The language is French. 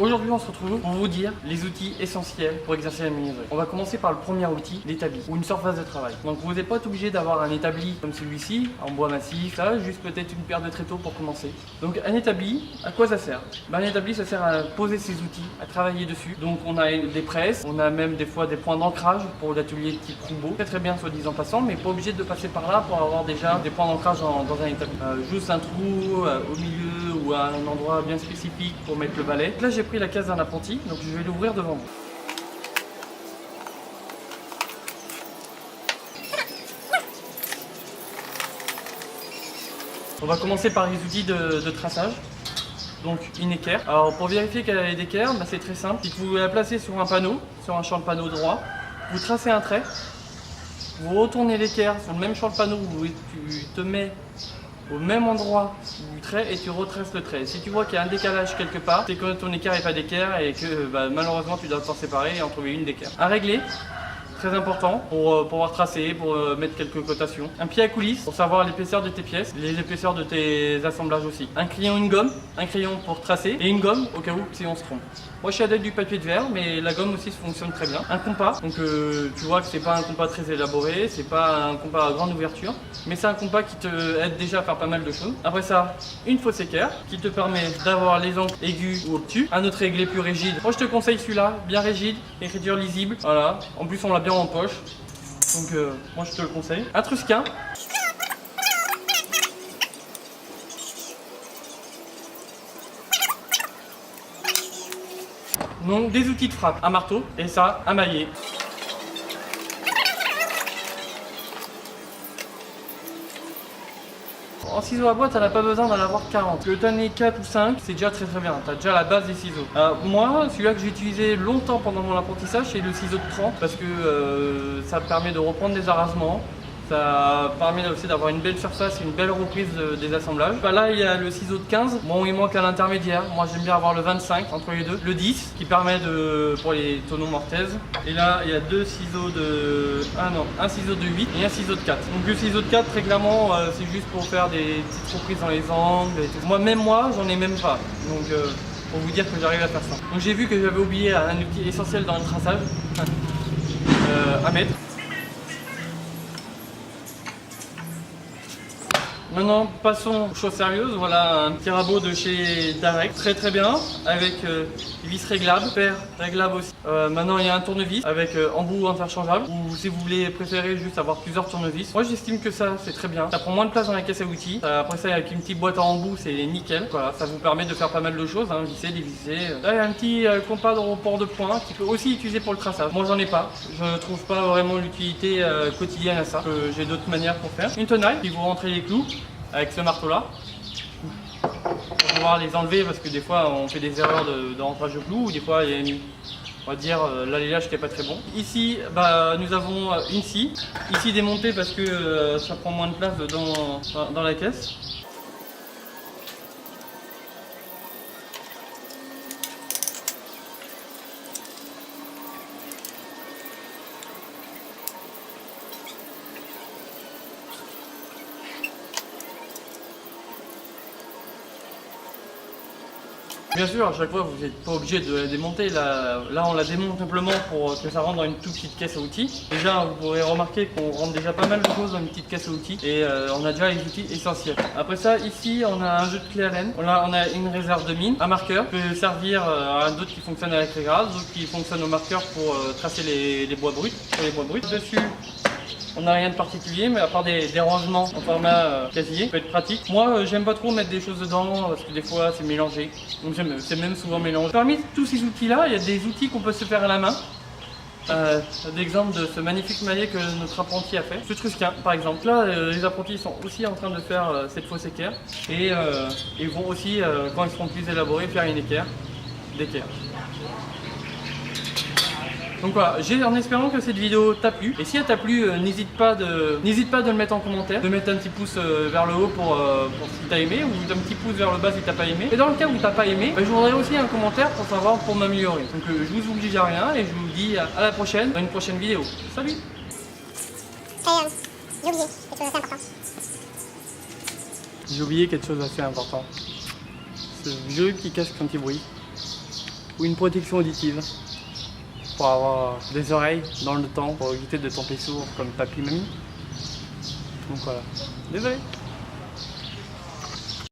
Aujourd'hui on se retrouve pour vous dire les outils essentiels pour exercer la menuiserie. On va commencer par le premier outil, l'établi ou une surface de travail. Donc vous n'êtes pas obligé d'avoir un établi comme celui-ci, en bois massif, ça, juste peut-être une paire de tréteaux pour commencer. Donc un établi, à quoi ça sert? Un établi ça sert à poser ses outils, à travailler dessus. Donc on a des presses, on a même des fois des points d'ancrage pour l'atelier type Rumbo. Très bien soit disant passant, mais pas obligé de passer par là pour avoir déjà des points d'ancrage dans un établi. Juste un trou au milieu ou à un endroit bien spécifique pour mettre le balai. Là j'ai pris la case d'un apprenti, donc je vais l'ouvrir devant vous. On va commencer par les outils de traçage. Donc une équerre. Alors pour vérifier qu'elle a d'équerre, c'est très simple. Si vous la placez sur un panneau, sur un champ de panneau droit, vous tracez un trait, vous retournez l'équerre sur le même champ de panneau où tu te mets au même endroit du trait et tu retraces le trait. Si tu vois qu'il y a un décalage quelque part, c'est que ton équerre n'est pas d'équerre et que malheureusement tu dois t'en séparer et en trouver une d'équerre. À régler, très important pour pouvoir tracer, pour mettre quelques cotations. Un pied à coulisse pour savoir l'épaisseur de tes pièces, les épaisseurs de tes assemblages aussi. Un crayon, une gomme, un crayon pour tracer et une gomme au cas où si on se trompe. Moi je suis adepte du papier de verre, mais la gomme aussi fonctionne très bien. Un compas, donc tu vois que c'est pas un compas très élaboré, c'est pas un compas à grande ouverture, mais c'est un compas qui te aide déjà à faire pas mal de choses. Après ça, une fausse équerre qui te permet d'avoir les angles aigus ou obtus. Un autre réglé plus rigide. Moi je te conseille celui-là, bien rigide, écriture lisible. Voilà. En plus on l'a bien en poche, donc moi je te le conseille. Un trusquin. Donc des outils de frappe, un marteau et ça, un maillet. En ciseaux à bois, tu n'as pas besoin d'en avoir 40. Que tu en aies 4 ou 5, c'est déjà très bien. Tu as déjà la base des ciseaux. Moi, celui-là que j'ai utilisé longtemps pendant mon apprentissage, c'est le ciseau de 30 parce que ça permet de reprendre des arrasements. Ça permet aussi d'avoir une belle surface et une belle reprise des assemblages. Là, il y a le ciseau de 15. Bon, il manque à l'intermédiaire. Moi, j'aime bien avoir le 25 entre les deux. Le 10 qui permet pour les tonneaux mortaises. Et là, il y a deux ciseaux de... un ciseau de 8 et un ciseau de 4. Donc le ciseau de 4, très clairement, c'est juste pour faire des petites reprises dans les angles. Même moi, j'en ai même pas. Donc, pour vous dire que j'arrive à faire ça. Donc j'ai vu que j'avais oublié un outil essentiel dans le traçage. À mettre. Maintenant, passons aux choses sérieuses. Voilà un petit rabot de chez Darek, très bien, avec vis réglables, paire réglable aussi. Maintenant, il y a un tournevis avec embout interchangeable, ou si vous voulez préférer juste avoir plusieurs tournevis. Moi, j'estime que ça, c'est très bien. Ça prend moins de place dans la caisse à outils. Après ça, avec une petite boîte à embout, c'est nickel. Voilà, ça vous permet de faire pas mal de choses, hein, visser, dévisser. Là, il y a un petit compas de report de points qui peut aussi utiliser pour le traçage. Moi, j'en ai pas. Je ne trouve pas vraiment l'utilité quotidienne à ça. J'ai d'autres manières pour faire. Une tenaille, puis vous rentrez les clous avec ce marteau là pour pouvoir les enlever parce que des fois on fait des erreurs de rentrage de clous ou des fois il y a on va dire l'alliage qui n'est pas très bon. Ici nous avons une scie, ici démontée parce que ça prend moins de place dans la caisse. Bien sûr, à chaque fois, vous n'êtes pas obligé de la démonter. Là, on la démonte simplement pour que ça rentre dans une toute petite caisse à outils. Déjà, vous pourrez remarquer qu'on rentre déjà pas mal de choses dans une petite caisse à outils et on a déjà les outils essentiels. Après ça, ici, on a un jeu de clé à laine. On a une réserve de mine, un marqueur qui peut servir à d'autres qui fonctionnent avec les grâces, d'autres qui fonctionnent au marqueur pour tracer les bois bruts, sur les bois bruts. Dessus, on n'a rien de particulier, mais à part des rangements en format casier, ça peut être pratique. Moi, j'aime pas trop mettre des choses dedans parce que des fois c'est mélangé. Donc c'est même souvent mélangé. Parmi tous ces outils-là, il y a des outils qu'on peut se faire à la main. D'exemple de ce magnifique maillet que notre apprenti a fait. Ce trusquin, par exemple. Là, les apprentis sont aussi en train de faire cette fausse équerre et ils vont aussi, quand ils seront plus élaborés, faire une équerre d'équerre. Donc voilà, en espérant que cette vidéo t'a plu. Et si elle t'a plu, n'hésite pas de le mettre en commentaire, de mettre un petit pouce vers le haut pour si t'as aimé, ou un petit pouce vers le bas si t'as pas aimé. Et dans le cas où t'as pas aimé, je voudrais aussi un commentaire pour savoir, pour m'améliorer. Donc je vous oblige à rien et je vous dis à la prochaine dans une prochaine vidéo. Salut! J'ai oublié quelque chose d'assez important. Ce vieux qui casse quand il bruit. ou une protection auditive pour avoir des oreilles dans le temps, pour éviter de tomber sourd comme papy mamie. Donc voilà, désolé.